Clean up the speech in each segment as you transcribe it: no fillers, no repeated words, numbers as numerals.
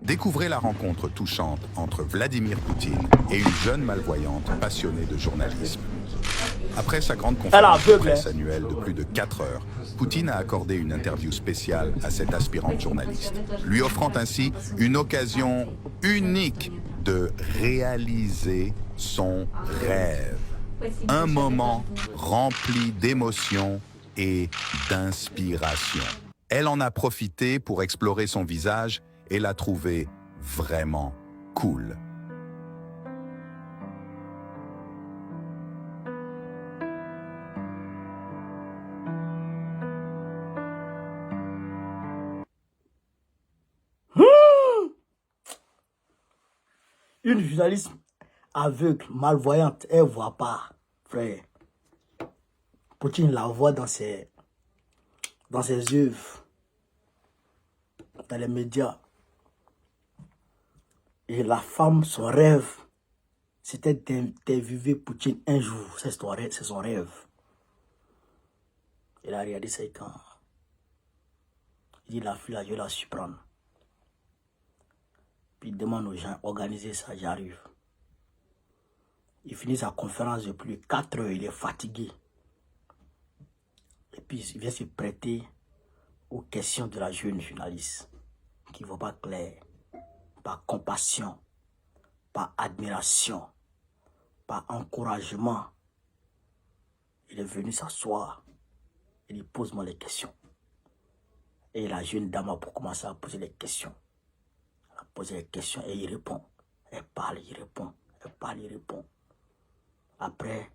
Découvrez la rencontre touchante entre Vladimir Poutine et une jeune malvoyante passionnée de journalisme. Après sa grande conférence de presse annuelle de plus de 4 heures, Poutine a accordé une interview spéciale à cette aspirante journaliste, lui offrant ainsi une occasion unique de réaliser son rêve. Un moment rempli d'émotion et d'inspiration. Elle en a profité pour explorer son visage et l'a trouvé vraiment cool. Une journaliste aveugle, malvoyante, elle ne voit pas, frère. Poutine la voit dans ses œuvres, dans les médias. Et la femme, son rêve, c'était d'interviewer Poutine un jour. C'est son rêve. Il a regardé ça quand il dit, la fille là, je vais la surprendre. Puis il demande aux gens, organisez ça, j'arrive. Il finit sa conférence de plus de 4 heures, il est fatigué. Et puis il vient se prêter aux questions de la jeune journaliste, qui ne voit pas clair, par compassion, par admiration, par encouragement. Il est venu s'asseoir, il lui pose-moi les questions. Et la jeune dame a commencé à poser les questions. Elle a posé les questions et il répond. Elle parle, il répond. Elle parle, il répond. Après,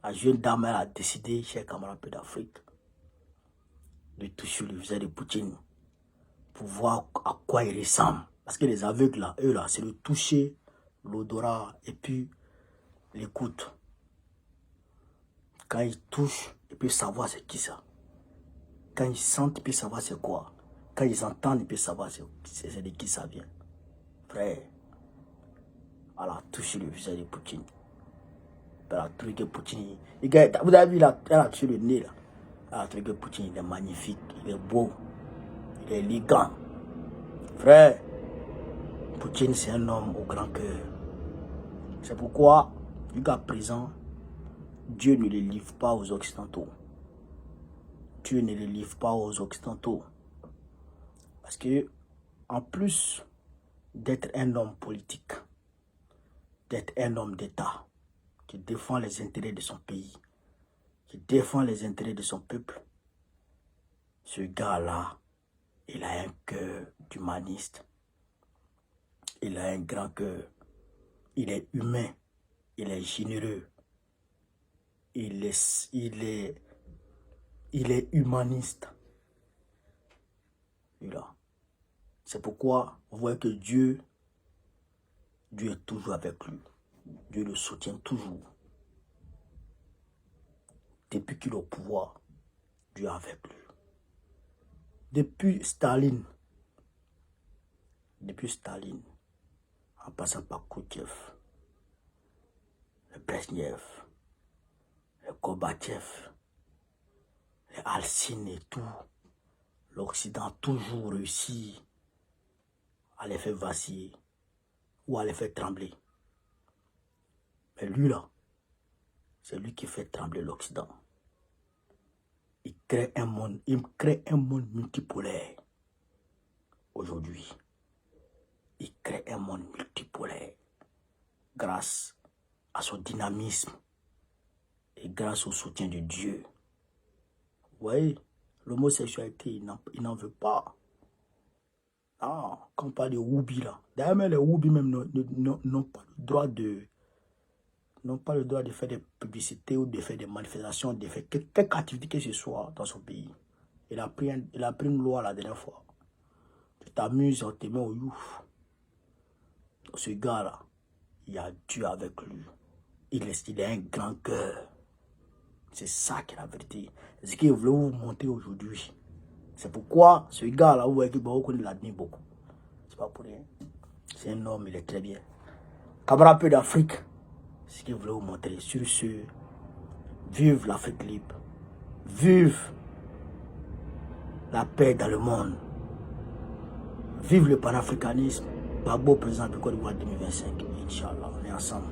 la jeune dame elle a décidé, chers camarades d'Afrique, de toucher le visage de Poutine pour voir à quoi il ressemble. Parce que les aveugles, là, eux, là, c'est le toucher, l'odorat et puis l'écoute. Quand ils touchent, ils peuvent savoir c'est qui ça. Quand ils sentent, ils peuvent savoir c'est quoi. Quand ils entendent, ils peuvent savoir c'est de qui ça vient. Frère, elle a touché le visage de Poutine. Elle a trouvé que Poutine, vous avez vu là, elle a touché le nez là. Elle a trouvé que Poutine, il est magnifique, il est beau, il est élégant. Frère, Poutine c'est un homme au grand cœur. C'est pourquoi, jusqu'à présent, Dieu ne les livre pas aux Occidentaux. Dieu ne les livre pas aux Occidentaux. Parce que, en plus d'être un homme politique, d'être un homme d'État, qui défend les intérêts de son pays, qui défend les intérêts de son peuple, ce gars-là, il a un cœur d'humaniste. Il a un grand cœur. Il est humain. Il est généreux. Il est humaniste. C'est pourquoi vous voyez que Dieu est toujours avec lui. Dieu le soutient toujours. Depuis qu'il est au pouvoir, Dieu est avec lui. Depuis Staline, en passant par Khrouchtchev, le Brezhnev, le Gorbatchev, les Alcine et tout, l'Occident a toujours réussi à les faire vaciller ou à les faire trembler. Mais lui là, c'est lui qui fait trembler l'Occident. Il crée un monde multipolaire. Aujourd'hui, il crée un monde multipolaire grâce à son dynamisme et grâce au soutien de Dieu. Vous voyez, l'homosexualité, il n'en veut pas. Ah, quand on parle de Woubi là, d'ailleurs même les Woubi même n'ont pas le droit de faire des publicités ou de faire des manifestations, de faire quelque activité que ce soit dans son pays. Il a pris une loi la dernière fois. Tu t'amuses, on te met au youf. Ce gars-là, il y a Dieu avec lui. Il a un grand cœur. C'est ça qui est la vérité. C'est ce qu'il voulait vous montrer aujourd'hui. C'est pourquoi ce gars-là, vous voyez qu'il l'admire beaucoup. C'est pas pour rien. C'est un homme, il est très bien. Camarade peu d'Afrique, c'est ce qu'il voulait vous montrer. Sur ce, vive l'Afrique libre. Vive la paix dans le monde. Vive le panafricanisme. Babo président du Côte d'Ivoire 2025. Inch'Allah, on est ensemble.